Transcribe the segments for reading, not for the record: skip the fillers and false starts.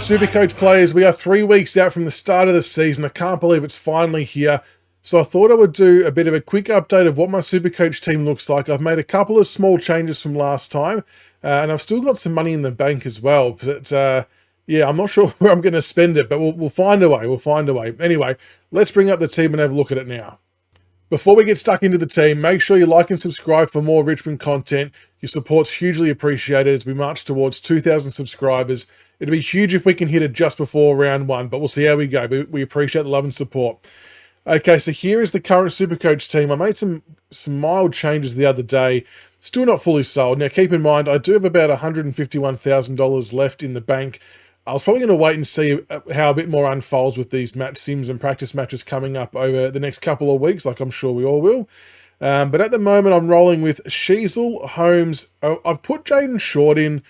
Supercoach players, we are 3 weeks out from the start of the season. I can't believe it's finally here. So I thought I would do a bit of a quick update of what my Supercoach team looks like. I've made a couple of small changes from last time, and I've still got some money in the bank as well. But yeah, I'm not sure where I'm going to spend it, but we'll find a way. We'll find a way. Anyway, let's bring up the team and have a look at it now. Before we get stuck into the team, make sure you like and subscribe for more Richmond content. Your support's hugely appreciated as we march towards 2,000 subscribers. It'd be huge if we can hit it just before round one, but we'll see how we go. But we appreciate the love and support. Okay, so here is the current Supercoach team. I made some mild changes the other day. Still not fully sold. Now, keep in mind, I do have about $151,000 left in the bank. I was probably going to wait and see how a bit more unfolds with these match sims and practice matches coming up over the next couple of weeks, like I'm sure we all will. But at the moment, I'm rolling with Sheasel, Holmes. I've put Jaden Short in.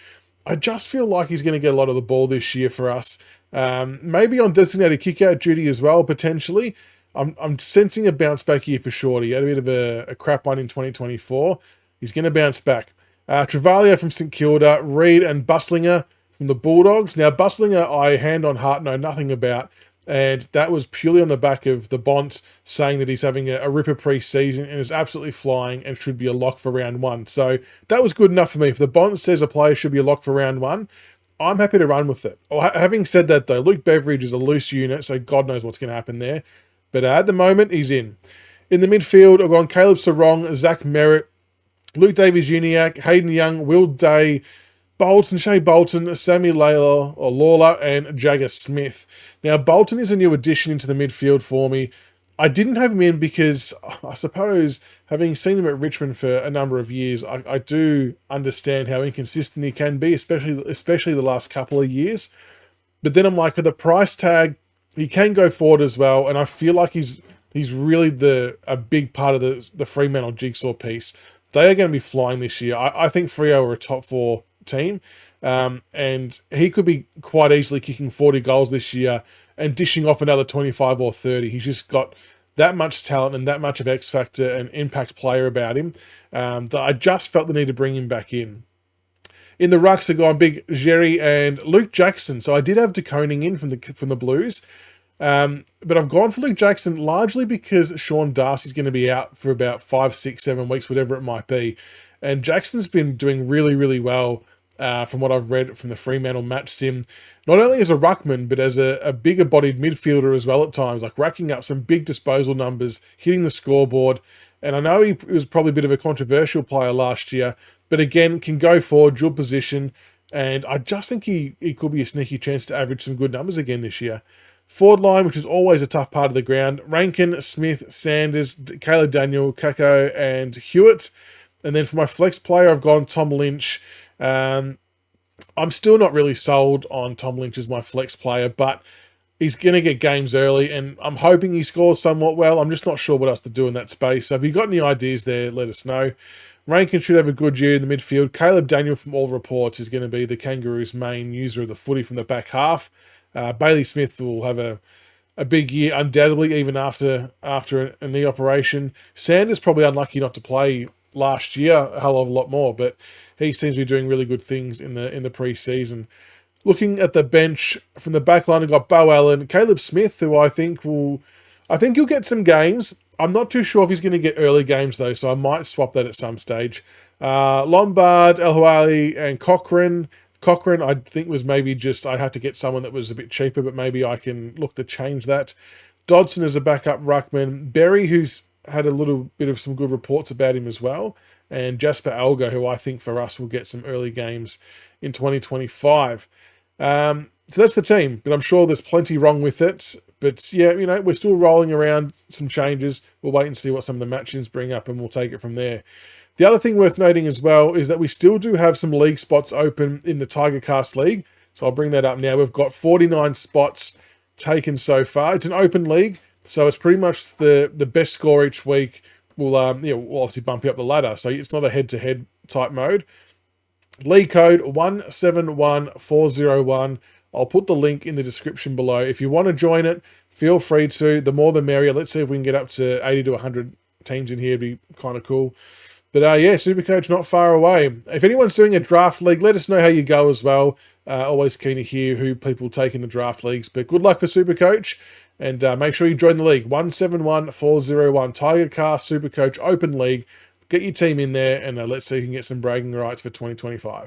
I just feel like he's going to get a lot of the ball this year for us. Maybe on designated kick-out duty as well, potentially. I'm sensing a bounce back here for Shorty. He had a bit of a crap one in 2024. He's going to bounce back. Travalia from St Kilda, Reid and Buslinger from the Bulldogs. Now, Buslinger, I hand on heart know nothing about, and that was purely on the back of the Bont saying that he's having a ripper pre-season and is absolutely flying and should be a lock for round one. So that was good enough for me. If the Bont says a player should be a lock for round one, I'm happy to run with it. Having said that, though, Luke Beveridge is a loose unit, so God knows what's going to happen there. But at the moment, he's in. In the midfield, I've gone Caleb Sarong, Zach Merritt, Luke Davies-Uniacke, Hayden Young, Will Day, Shea Bolton, Sammy Lawler, and Jagger Smith. Now, Bolton is a new addition into the midfield for me. I didn't have him in because, I suppose, having seen him at Richmond for a number of years, I do understand how inconsistent he can be, especially the last couple of years. But then I'm like, for the price tag, he can go forward as well, and I feel like he's really a big part of the Fremantle jigsaw piece. They are going to be flying this year. I think Freo are a top 4 team, and he could be quite easily kicking 40 goals this year and dishing off another 25 or 30. He's just got that much talent and that much of X factor and impact player about him that I just felt the need to bring him back in. In the rucks, I've gone Big Jerry and Luke Jackson. So I did have De Koning in from the Blues, but I've gone for Luke Jackson largely because Sean Darcy's going to be out for about 5, 6, 7 weeks, whatever it might be. And Jackson's been doing really, really well from what I've read from the Fremantle match sim, not only as a ruckman, but as a bigger-bodied midfielder as well at times, like racking up some big disposal numbers, hitting the scoreboard. And I know he was probably a bit of a controversial player last year, but again, can go forward, dual position, and I just think he could be a sneaky chance to average some good numbers again this year. Forward line, which is always a tough part of the ground, Rankin, Smith, Sanders, Caleb Daniel, Kako, and Hewitt. And then for my flex player, I've gone Tom Lynch. I'm still not really sold on Tom Lynch as my flex player, but he's going to get games early, and I'm hoping he scores somewhat well. I'm just not sure what else to do in that space. So if you've got any ideas there, let us know. Rankin should have a good year in the midfield. Caleb Daniel, from all reports, is going to be the Kangaroos' main user of the footy from the back half. Bailey Smith will have a big year, undoubtedly, even after a knee operation. Sanders probably unlucky not to play last year a hell of a lot more, but he seems to be doing really good things in the pre-season. Looking at the bench from the back line, I've got Bo Allen, Caleb Smith, who I think he'll get some games. I'm not too sure if he's going to get early games though, so I might swap that at some stage. Lombard, El Houali, and Cochrane. Cochrane, I think, was maybe just I had to get someone that was a bit cheaper, but maybe I can look to change that. Dodson as a backup ruckman. Berry, who's had a little bit of some good reports about him as well. And Jasper Algo, who I think for us will get some early games in 2025. So that's the team, but I'm sure there's plenty wrong with it. But yeah, we're still rolling around some changes. We'll wait and see what some of the matches bring up, and we'll take it from there. The other thing worth noting as well is that we still do have some league spots open in the Tiger Cast League. So I'll bring that up now. We've got 49 spots taken so far. It's an open league, so it's pretty much the best score each week will will obviously bump you up the ladder. So it's not a head-to-head type mode. League code 171401. I'll put the link in the description below. If you want to join it, feel free to. The more the merrier. Let's see if we can get up to 80 to 100 teams in here. It'd be kind of cool. But yeah, Supercoach not far away. If anyone's doing a draft league, let us know how you go as well. Always keen to hear who people take in the draft leagues. But good luck for Supercoach. And make sure you join the league, 171401 Tiger Car Supercoach Open League. Get your team in there, and let's see if you can get some bragging rights for 2025.